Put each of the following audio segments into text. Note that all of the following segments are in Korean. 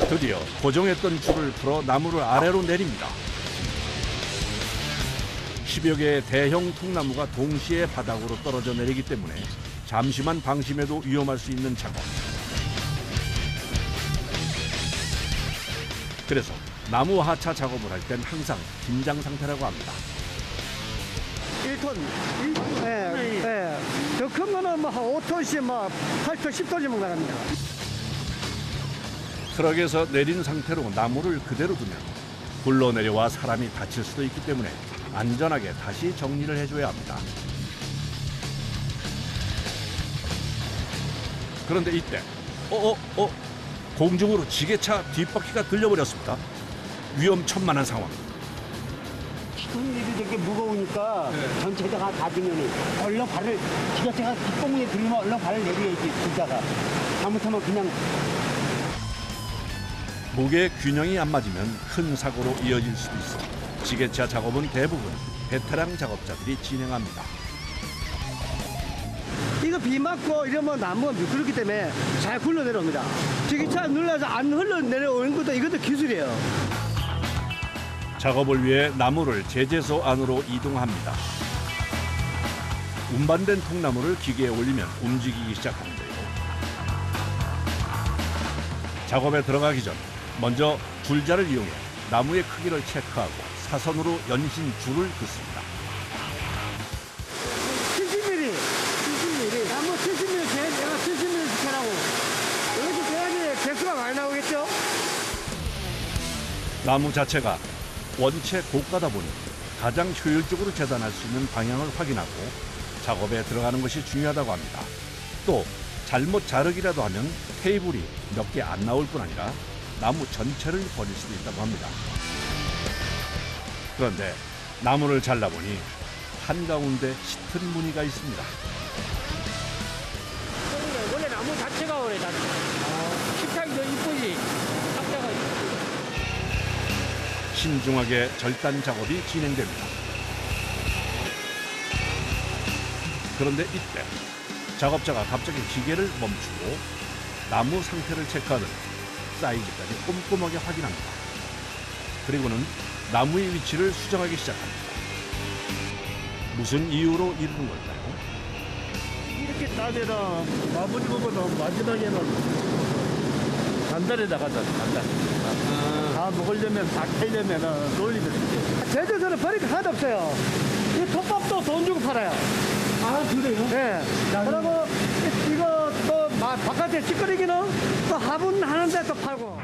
드디어 고정했던 줄을 풀어 나무를 아래로 내립니다. 10여 개의 대형 통나무가 동시에 바닥으로 떨어져 내리기 때문에 잠시만 방심해도 위험할 수 있는 작업. 그래서 나무 하차 작업을 할 땐 항상 긴장 상태라고 합니다. 1톤. 예, 예. 더 큰 거는 뭐 한 5톤씩 뭐 8톤, 10톤이면 나갑니다. 트럭에서 내린 상태로 나무를 그대로 두면 굴러내려와 사람이 다칠 수도 있기 때문에 안전하게 다시 정리를 해줘야 합니다. 그런데 이때 공중으로 지게차 뒷바퀴가 들려버렸습니다. 위험천만한 상황. 흙일이 되게 무거우니까 전체가 닫으면 얼른 발을 지게차가 뒷봉에 들면 얼른 발을 내려야지 둘다가 잘못하면 그냥 무게 균형이 안 맞으면 큰 사고로 이어질 수도 있어 지게차 작업은 대부분 베테랑 작업자들이 진행합니다. 이거 비 맞고 이러면 나무가 미끄럽기 때문에 잘 굴러 내려옵니다. 지게차 눌러서 안 흘러 내려오는 것도 이것도 기술이에요. 작업을 위해 나무를 제재소 안으로 이동합니다. 운반된 통나무를 기계에 올리면 움직이기 시작하는데요. 작업에 들어가기 전 먼저 줄자를 이용해 나무의 크기를 체크하고 사선으로 연신 줄을 긋습니다. 70mm, 70mm. 나무 70mm, 내가 70mm 시켜라고. 이렇게 돼야지 개수가 많이 나오겠죠? 나무 자체가 원체 고가다 보니 가장 효율적으로 재단할 수 있는 방향을 확인하고 작업에 들어가는 것이 중요하다고 합니다. 또 잘못 자르기라도 하면 테이블이 몇 개 안 나올 뿐 아니라 나무 전체를 버릴 수도 있다고 합니다. 그런데 나무를 잘라보니 한가운데 짙은 무늬가 있습니다. 원래 나무 자체가 오래 다 식탁이 더 이쁘지. 탁자가 신중하게 절단 작업이 진행됩니다. 그런데 이때 작업자가 갑자기 기계를 멈추고 나무 상태를 체크하더니 사이즈까지 꼼꼼하게 확인합니다. 그리고는 나무의 위치를 수정하기 시작합니다. 무슨 이유로 이러는 걸까요? 이렇게 따면은 마무리 부분은 마지막에는 단단에 나가잖아. 단단. 다 먹으려면 다 캐려면은 돌리면 이렇게. 제주도는 버릴 거 하나도 없어요. 이 톱밥도 돈 주고 팔아요. 아 그래요? 네. 그리고 이거 또 바깥에 찌끄러기는 또 화분하는데 또 팔고.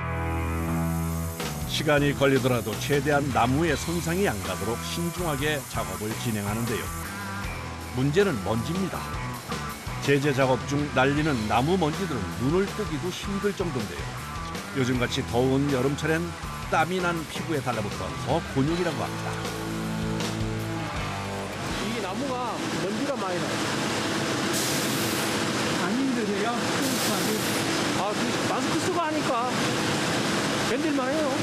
시간이 걸리더라도 최대한 나무에 손상이 안 가도록 신중하게 작업을 진행하는데요. 문제는 먼지입니다. 제재 작업 중 날리는 나무 먼지들은 눈을 뜨기도 힘들 정도인데요. 요즘같이 더운 여름철엔 땀이 난 피부에 달라붙어 더 곤욕이라고 합니다. 이 나무가 먼지가 많이 나요. 안 힘드세요? 아, 그 마스크 쓰고 하니까 견딜만 해요.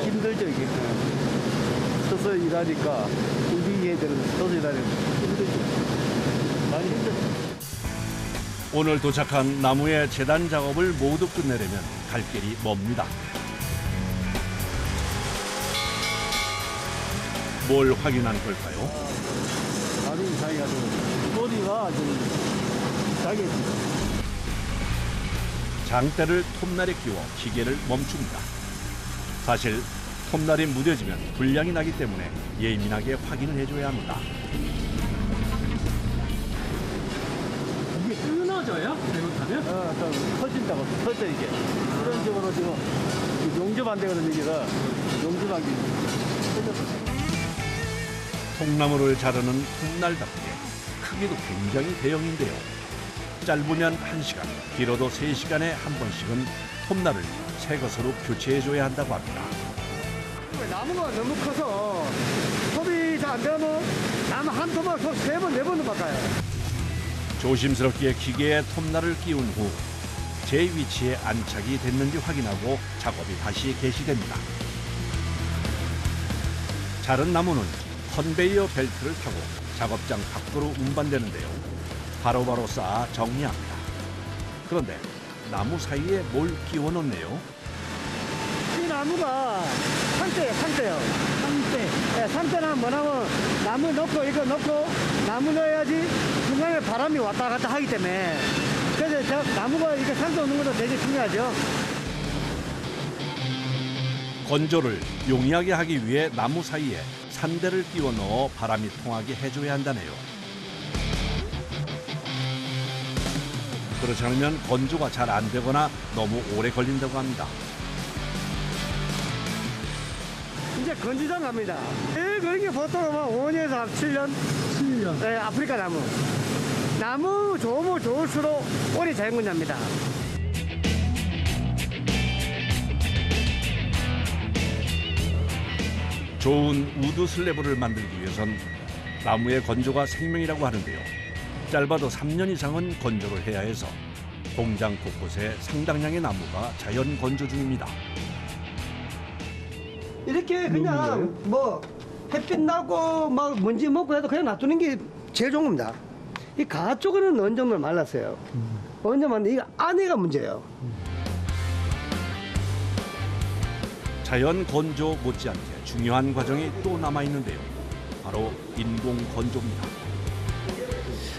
힘들죠 이게. 서서 일하니까 움직이게 되는 서서 일하니까 힘들죠. 많이 힘들죠. 오늘 도착한 나무의 재단 작업을 모두 끝내려면 갈 길이 멉니다. 뭘 확인한 걸까요? 다른 자기가 좀 머리가 좀 자기 장대를 톱날에 끼워 기계를 멈춥니다. 사실 톱날이 무뎌지면 불량이 나기 때문에 예민하게 확인을 해줘야 합니다. 이게 끊어져요? 잘못하면? 좀 터진다고 터져 이게. 이런 식으로 지금 용접 안 되거든 이게가 용접한 게 터졌어. 통나무를 자르는 톱날답게 크기도 굉장히 대형인데요. 짧으면 1시간, 길어도 3시간에 한 번씩은 톱날을 새 것으로 교체해줘야 한다고 합니다. 나무가 너무 커서 톱이 잘 안 되면 나무 한 톱을 톱 3번, 4번도 바꿔요. 조심스럽게 기계에 톱날을 끼운 후 제 위치에 안착이 됐는지 확인하고 작업이 다시 개시됩니다. 자른 나무는 컨베이어 벨트를 타고 작업장 밖으로 운반되는데요. 바로바로 쌓아 정리합니다. 그런데 나무 사이에 뭘 끼워 넣네요. 이 나무가 산대예요, 산대요. 산대. 네, 산대는 뭐냐면 나무 넣고 이거 넣고 나무 넣어야지 중간에 바람이 왔다 갔다 하기 때문에 그래서 나무가 이렇게 산대 오는 것도 되게 중요하죠. 건조를 용이하게 하기 위해 나무 사이에 산대를 끼워 넣어 바람이 통하게 해줘야 한다네요. 그렇지 않으면 건조가 잘 안 되거나 너무 오래 걸린다고 합니다. 이제 건조장 갑니다. 그런 게 보통 5년에서 7년? 7년. 네, 아프리카 나무. 나무 좋으면 좋을수록 오래 자연건조합니다. 좋은 우드 슬래브를 만들기 위해선 나무의 건조가 생명이라고 하는데요. 짧아도 3년 이상은 건조를 해야 해서 공장 곳곳에 상당량의 나무가 자연 건조 중입니다. 이렇게 그냥 뭐 햇빛 나고 막 먼지 먹고 해도 그냥 놔두는 게 제일 좋은 겁니다. 이 가 쪽에는 어느 정도 말랐어요. 어느 정도 말랐는데 이 안에가 문제예요. 자연 건조 못지않게 중요한 과정이 또 남아 있는데요. 바로 인공 건조입니다.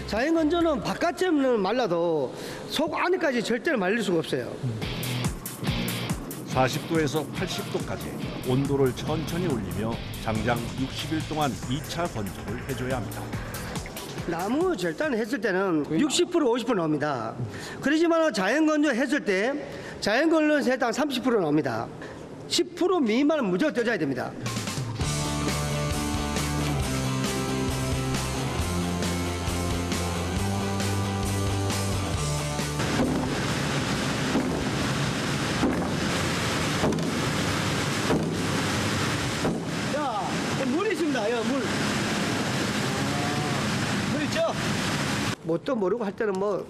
자연 건조는 바깥쯤은 말라도 속 안에까지 절대로 말릴 수가 없어요. 40도에서 80도까지 온도를 천천히 올리며 장장 60일 동안 2차 건조를 해줘야 합니다. 나무 절단 했을 때는 60% 50% 나옵니다. 그렇지만 자연 건조 했을 때 자연 건조는 해당 30% 나옵니다. 10% 미만은 무조건 떠줘야 됩니다. 자, 물 있습니다. 야, 물. 물 있죠? 뭣도 모르고 할 때는 뭐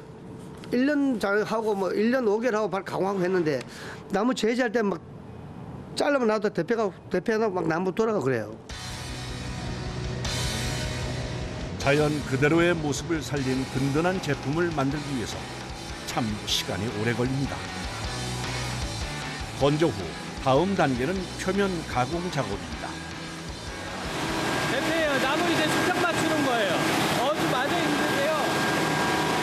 1년 하고 뭐 1년 5개월 하고 바로 강화하고 했는데 나무 제지할 때 막 잘라면 나도 대패가 막 나무 돌아가고 그래요. 자연 그대로의 모습을 살린 든든한 제품을 만들기 위해서 참 시간이 오래 걸립니다. 건조 후 다음 단계는 표면 가공 작업입니다. 대표예요. 나무 이제 수평 맞추는 거예요. 어디 맞아 있는데요.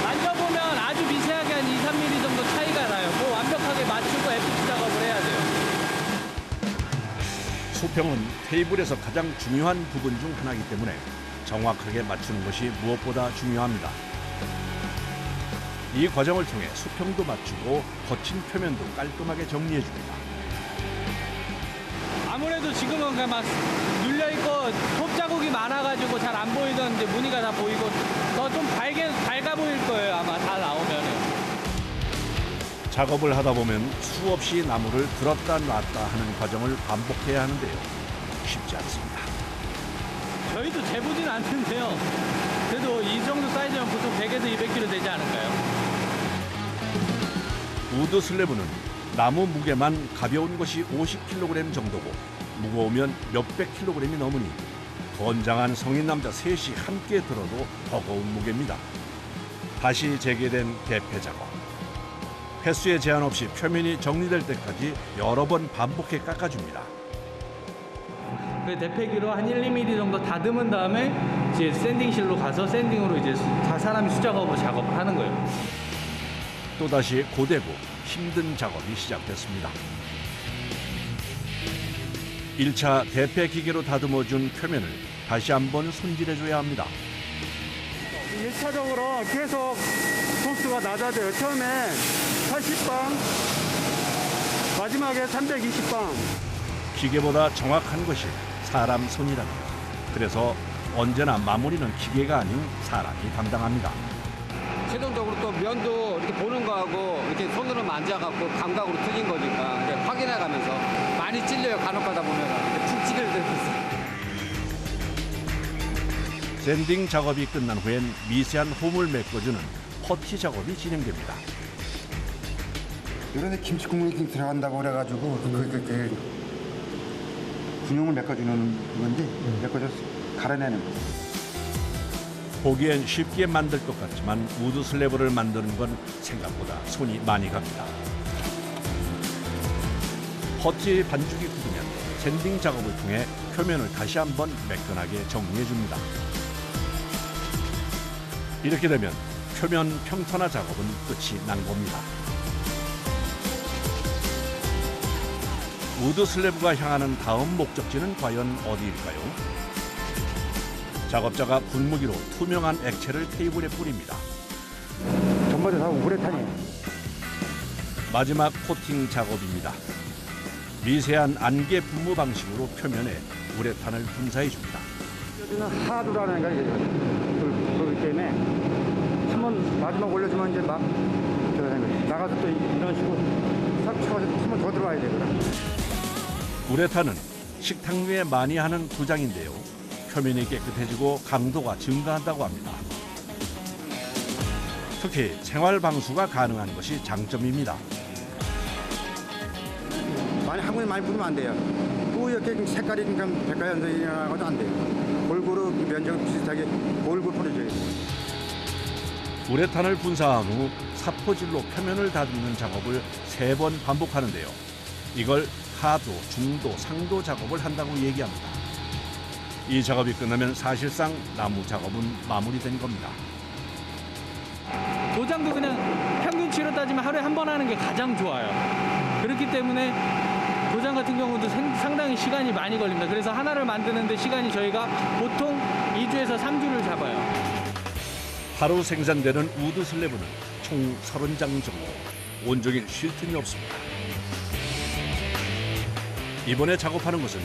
만져보면 아주 미세하게 한 2, 3mm 정도 차이가 나요. 뭐 완벽하게 맞추고 FT 작업을 해야 돼요. 수평은 테이블에서 가장 중요한 부분 중 하나이기 때문에 정확하게 맞추는 것이 무엇보다 중요합니다. 이 과정을 통해 수평도 맞추고 거친 표면도 깔끔하게 정리해 줍니다. 아무래도 지금은 그냥 막 눌려있고 톱 자국이 많아가지고 잘 안 보이던 이제 무늬가 다 보이고 더 좀 밝아 보일 거예요. 아마 다 나오면은. 작업을 하다 보면 수없이 나무를 들었다 놨다 하는 과정을 반복해야 하는데요. 쉽지 않습니다. 저희도 재보진 않는데요. 그래도 이 정도 사이즈면 보통 100에서 200kg 되지 않을까요? 우드 슬래브는 나무 무게만 가벼운 것이 50kg 정도고 무거우면 몇백 킬로그램이 넘으니 건장한 성인 남자 셋이 함께 들어도 버거운 무게입니다. 다시 재개된 대패 작업. 횟수에 제한 없이 표면이 정리될 때까지 여러 번 반복해 깎아줍니다. 그 대패기로 한 1, 2mm 정도 다듬은 다음에 이제 샌딩실로 가서 샌딩으로 이제 사람이 수작업으로 작업을 하는 거예요. 또다시 고되고 힘든 작업이 시작됐습니다. 1차 대패 기계로 다듬어준 표면을 다시 한번 손질해줘야 합니다. 1차적으로 계속 도수가 낮아져요. 처음에 80방, 마지막에 320방. 기계보다 정확한 것이 사람 손이랍니다. 그래서 언제나 마무리는 기계가 아닌 사람이 담당합니다. 최종적으로 또 면도 이렇게 보는 거하고 이렇게 손으로 만져갖고 감각으로 틀린 거니까 이제 확인해가면서 많이 찔려요. 간혹 가다 보면 푹 찌르듯이. 샌딩 작업이 끝난 후엔 미세한 홈을 메꿔주는 퍼티 작업이 진행됩니다. 이런데 김치 국물이 들어간다고 그래가지고 그 군용을 메꿔주는 건데 메꿔줘서 갈아내는 거예요. 보기엔 쉽게 만들 것 같지만 우드 슬래브를 만드는 건 생각보다 손이 많이 갑니다. 퍼티 반죽이 굳으면 샌딩 작업을 통해 표면을 다시 한번 매끈하게 정리해 줍니다. 이렇게 되면 표면 평탄화 작업은 끝이 난 겁니다. 우드 슬래브가 향하는 다음 목적지는 과연 어디일까요? 작업자가 분무기로 투명한 액체를 테이블에 뿌립니다. 전부 다 우레탄이에요. 마지막 코팅 작업입니다. 미세한 안개 분무 방식으로 표면에 우레탄을 분사해 줍니다. 여기는 하두라는 게 그렇기 때문에 한번 마지막 올려주면 이제 막 들어가는 거지. 나가서 또 이런 식으로 싹 쳐가지고 한 번 더 들어와야 되거든. 우레탄은 식탁 위에 많이 하는 부장인데요. 표면이 깨끗해지고 강도가 증가한다고 합니다. 특히 생활 방수가 가능한 것이 장점입니다. 많이 한 번에 많이 뿌리면 안 돼요. 뿌옇게 색깔이 그러니까 백과연성이라고도 안 돼요. 골고루 면적 비슷하게 골고루 뿌려줘야 돼요. 우레탄을 분사한 후 사포질로 표면을 다듬는 작업을 3번 반복하는데요. 이걸 하도, 중도, 상도 작업을 한다고 얘기합니다. 이 작업이 끝나면 사실상 나무 작업은 마무리된 겁니다. 도장도 그냥 평균치로 따지면 하루에 한 번 하는 게 가장 좋아요. 그렇기 때문에 도장 같은 경우도 상당히 시간이 많이 걸립니다. 그래서 하나를 만드는데 시간이 저희가 보통 2주에서 3주를 잡아요. 하루 생산되는 우드 슬래브는 총 30장 정도. 온종일 쉴 틈이 없습니다. 이번에 작업하는 것은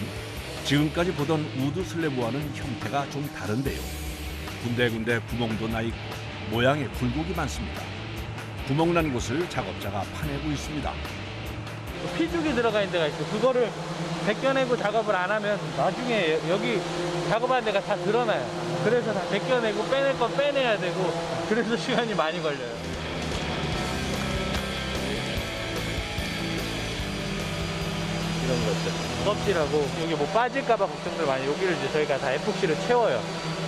지금까지 보던 우드 슬래브와는 형태가 좀 다른데요. 군데군데 구멍도 나 있고 모양의 굴곡이 많습니다. 구멍 난 곳을 작업자가 파내고 있습니다. 피죽이 들어가 있는 데가 있어요. 그거를 벗겨내고 작업을 안 하면 나중에 여기 작업하는 데가 다 드러나요. 그래서 다 벗겨내고 빼낼 건 빼내야 되고 그래서 시간이 많이 걸려요. 이런 것들. 껍질하고 여기 뭐 빠질까봐 걱정들 많이. 여기를 이제 저희가 다 에폭시로 채워요.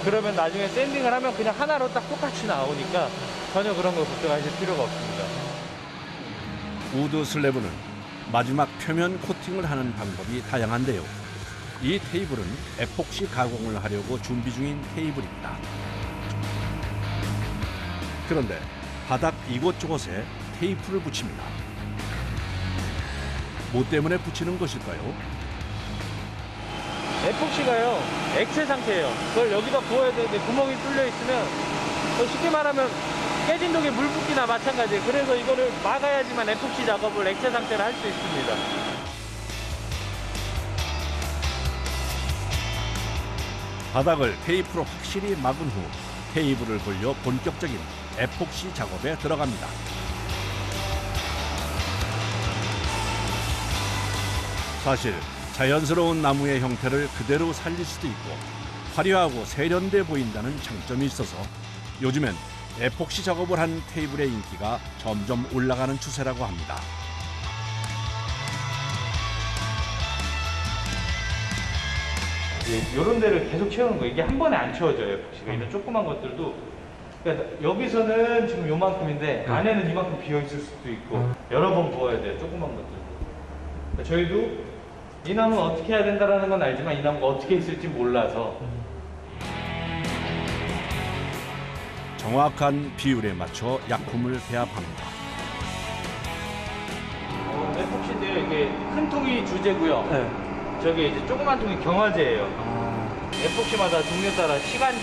그러면 나중에 샌딩을 하면 그냥 하나로 딱 똑같이 나오니까 전혀 그런 거 걱정하실 필요가 없습니다. 우드 슬래브는 마지막 표면 코팅을 하는 방법이 다양한데요. 이 테이블은 에폭시 가공을 하려고 준비 중인 테이블입니다. 그런데 바닥 이곳저곳에 테이프를 붙입니다. 뭐 때문에 붙이는 것일까요? 에폭시가요, 액체 상태예요. 그걸 여기다 부어야 되는데 구멍이 뚫려 있으면 쉽게 말하면 깨진 독에 물 붓기나 마찬가지예요. 그래서 이거를 막아야지만 에폭시 작업을 액체 상태로 할 수 있습니다. 바닥을 테이프로 확실히 막은 후 테이블을 돌려 본격적인 에폭시 작업에 들어갑니다. 사실 자연스러운 나무의 형태를 그대로 살릴 수도 있고 화려하고 세련돼 보인다는 장점이 있어서 요즘엔 에폭시 작업을 한 테이블의 인기가 점점 올라가는 추세라고 합니다. 이런 데를 계속 채우는 거예요. 이게 한 번에 안 채워져요, 에폭시가. 이런 조그만 것들도. 그러니까 여기서는 지금 요만큼인데 안에는 이만큼 비어 있을 수도 있고 여러 번 부어야 돼요, 조그만 것들도. 그러니까 저희도 이 나무는 어떻게 해야 된다는 건 알지만 이 나무가 어떻게 있을지 몰라서 정확한 비율에 맞춰 약품을 배합합니다. 에폭시인데요. 이게 큰 통이 주재고요. 네. 저기 이제 조그만 통이 경화제예요. 에폭시마다 종류에 따라 시간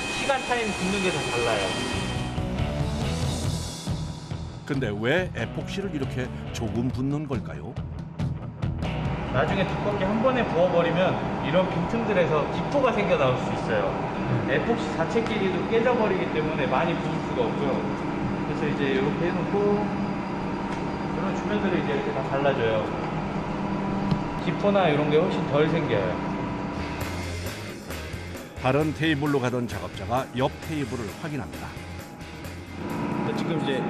타임 붓는 게 다 달라요. 근데 왜 에폭시를 이렇게 조금 붓는 걸까요? 나중에 두껍게 한 번에 부어버리면 이런 빈틈들에서 기포가 생겨 나올 수 있어요. 에폭시 자체끼리도 깨져버리기 때문에 많이 부을 수가 없고요. 그래서 이제 이렇게 해놓고 이런 주면들을 이제 이렇게 다 발라줘요. 기포나 이런 게 훨씬 덜 생겨요. 다른 테이블로 가던 작업자가 옆 테이블을 확인합니다. 지금 이제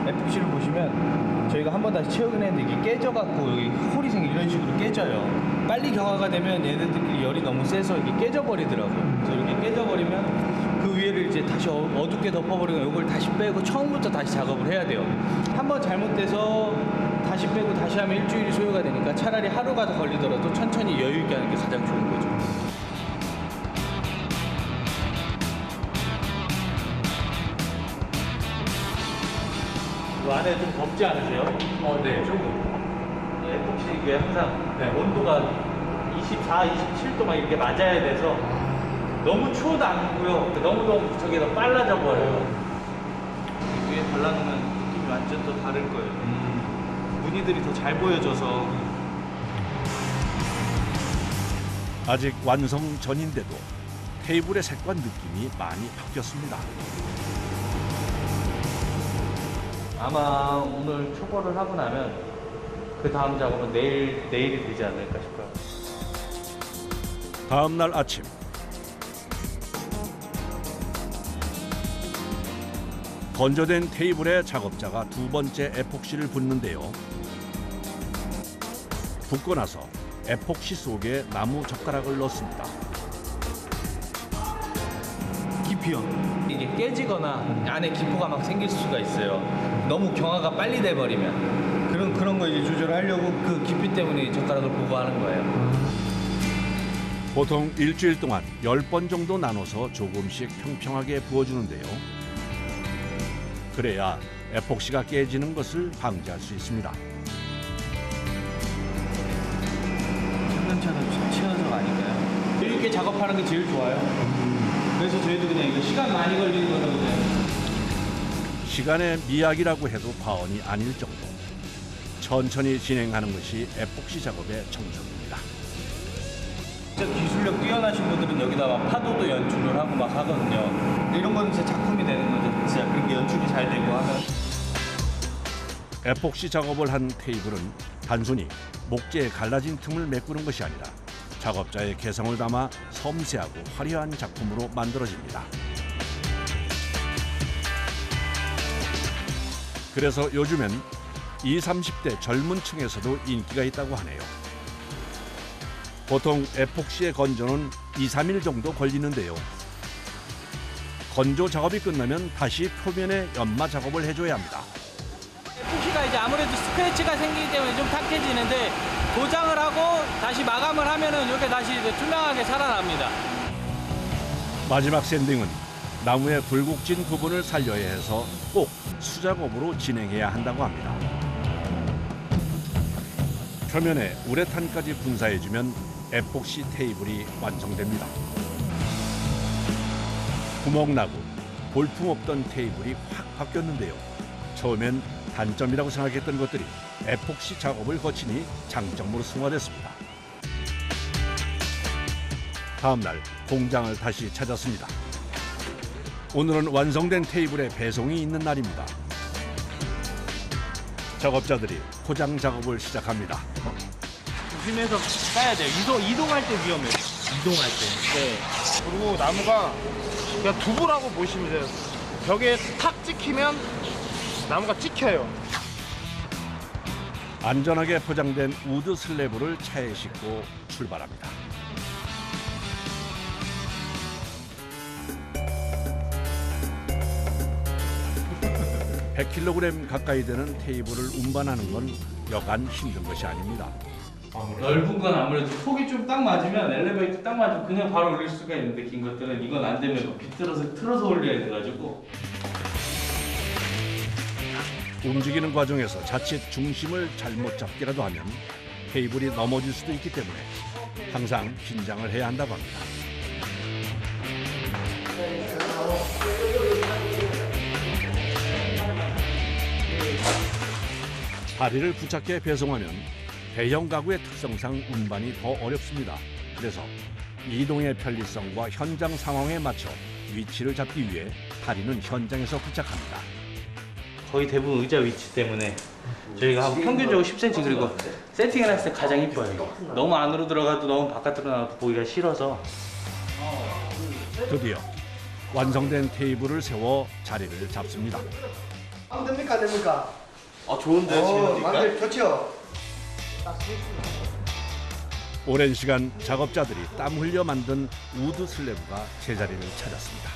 에폭시를 보시면 저희가 한 번 다시 채우긴 했는데 이게 깨져갖고 여기 홀이 생겨 이런 식으로 깨져요. 빨리 경화가 되면 얘네들끼리 열이 너무 세서 이게 깨져버리더라고요. 그래서 이렇게 깨져버리면 그 위에를 이제 다시 어둡게 덮어버리면 이걸 다시 빼고 처음부터 다시 작업을 해야 돼요. 한번 잘못돼서 다시 빼고 다시 하면 일주일이 소요가 되니까 차라리 하루가 더 걸리더라도 천천히 여유 있게 하는 게 가장 좋은 거죠. 이 안에 좀 덥지 않으세요? 네, 조금. 에폭시 이게 항상 온도가 24, 27도 막 이렇게 맞아야 돼서 너무 추워도 안 굳고요. 너무 저게 더 빨라져 버려요. 위에 발라놓으면 느낌이 완전 또 다를 거예요. 무늬들이 더 잘 보여져서. 아직 완성 전인데도 테이블의 색과 느낌이 많이 바뀌었습니다. 아마 오늘 초벌을 하고 나면 그 다음 작업은 내일이 되지 않을까 싶어요. 다음 날 아침 건조된 테이블에 작업자가 두 번째 에폭시를 붓는데요. 붓고 나서 에폭시 속에 나무 젓가락을 넣습니다. 깊이요. 이게 깨지거나 안에 기포가 막 생길 수가 있어요. 너무 경화가 빨리 돼버리면 그런 거 이제 조절하려고 그 깊이 때문에 젓가락을 보고하는 거예요. 보통 일주일 동안 10번 정도 나눠서 조금씩 평평하게 부어주는데요. 그래야 에폭시가 깨지는 것을 방지할 수 있습니다. 차근차근 치워서 아닐까요? 이렇게 작업하는 게 제일 좋아요. 그래서 저희도 그냥 이거 시간 많이 걸리는 거거든요. 시간의 미학이라고 해도 과언이 아닐 정도. 천천히 진행하는 것이 에폭시 작업의 정석입니다. 진짜 기술력 뛰어나신 분들은 여기다 막 파도도 연출을 하고 막 하거든요. 이런 건 제 작품이 되는 거죠. 진짜 그렇게 연출이 잘 되고 하면. 에폭시 작업을 한 테이블은 단순히 목재에 갈라진 틈을 메꾸는 것이 아니라 작업자의 개성을 담아 섬세하고 화려한 작품으로 만들어집니다. 그래서 요즘엔 20, 30대 젊은 층에서도 인기가 있다고 하네요. 보통 에폭시의 건조는 2, 3일 정도 걸리는데요. 건조 작업이 끝나면 다시 표면에 연마 작업을 해줘야 합니다. 에폭시가 이제 아무래도 스크래치가 생기기 때문에 좀 탁해지는데 도장을 하고 다시 마감을 하면은 이렇게 다시 이제 투명하게 살아납니다. 마지막 샌딩은 나무의 굴곡진 부분을 살려야 해서 꼭 수작업으로 진행해야 한다고 합니다. 표면에 우레탄까지 분사해주면 에폭시 테이블이 완성됩니다. 구멍나고 볼품없던 테이블이 확 바뀌었는데요. 처음엔 단점이라고 생각했던 것들이 에폭시 작업을 거치니 장점으로 승화됐습니다. 다음 날 공장을 다시 찾았습니다. 오늘은 완성된 테이블에 배송이 있는 날입니다. 작업자들이 포장 작업을 시작합니다. 조심해서 까야 돼요. 이동할 때 위험해요. 이동할 때. 네. 그리고 나무가 그냥 두부라고 보시면 돼요. 벽에 탁 찍히면 나무가 찍혀요. 안전하게 포장된 우드 슬래브를 차에 싣고 출발합니다. (100kg) 가까이 되는 테이블을 운반하는 건 여간 힘든 것이 아닙니다. 넓은 건 아무래도 폭이 좀 딱 맞으면 엘리베이터 딱 맞으면 그냥 바로 올릴 수가 있는데 긴 것들은 이건 안 되면 비틀어서 틀어서 올려야 돼가지고. 움직이는 과정에서 자칫 중심을 잘못 잡기라도 하면 테이블이 넘어질 수도 있기 때문에 항상 긴장을 해야 한다고 합니다. 다리를 부착해 배송하면 대형 가구의 특성상 운반이 더 어렵습니다. 그래서 이동의 편리성과 현장 상황에 맞춰 위치를 잡기 위해 다리는 현장에서 부착합니다. 거의 대부분 의자 위치 때문에 저희가 한 평균적으로 10cm 그리고 세팅을 했을 때 가장 이뻐요. 이거. 너무 안으로 들어가도 너무 바깥으로 나가도 보기가 싫어서. 드디어 완성된 테이블을 세워 자리를 잡습니다. 안 됩니까? 안 됩니까? 좋은데요 지금 만들 좋죠? 오랜 시간 작업자들이 땀 흘려 만든 우드 슬래브가 제자리를 찾았습니다.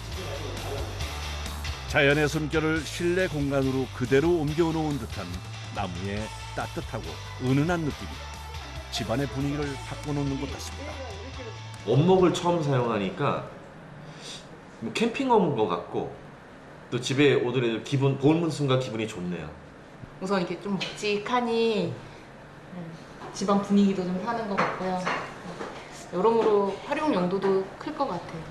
자연의 숨결을 실내 공간으로 그대로 옮겨놓은 듯한 나무의 따뜻하고 은은한 느낌이 집안의 분위기를 바꿔놓는 것 같습니다. 원목을 처음 사용하니까 뭐 캠핑 온 것 같고 또 집에 오더라도 기분 보는 순간 기분이 좋네요. 우선 이렇게 좀 묵직하니 집안 분위기도 좀 사는 것 같고요. 여러모로 활용 용도도 클 것 같아요.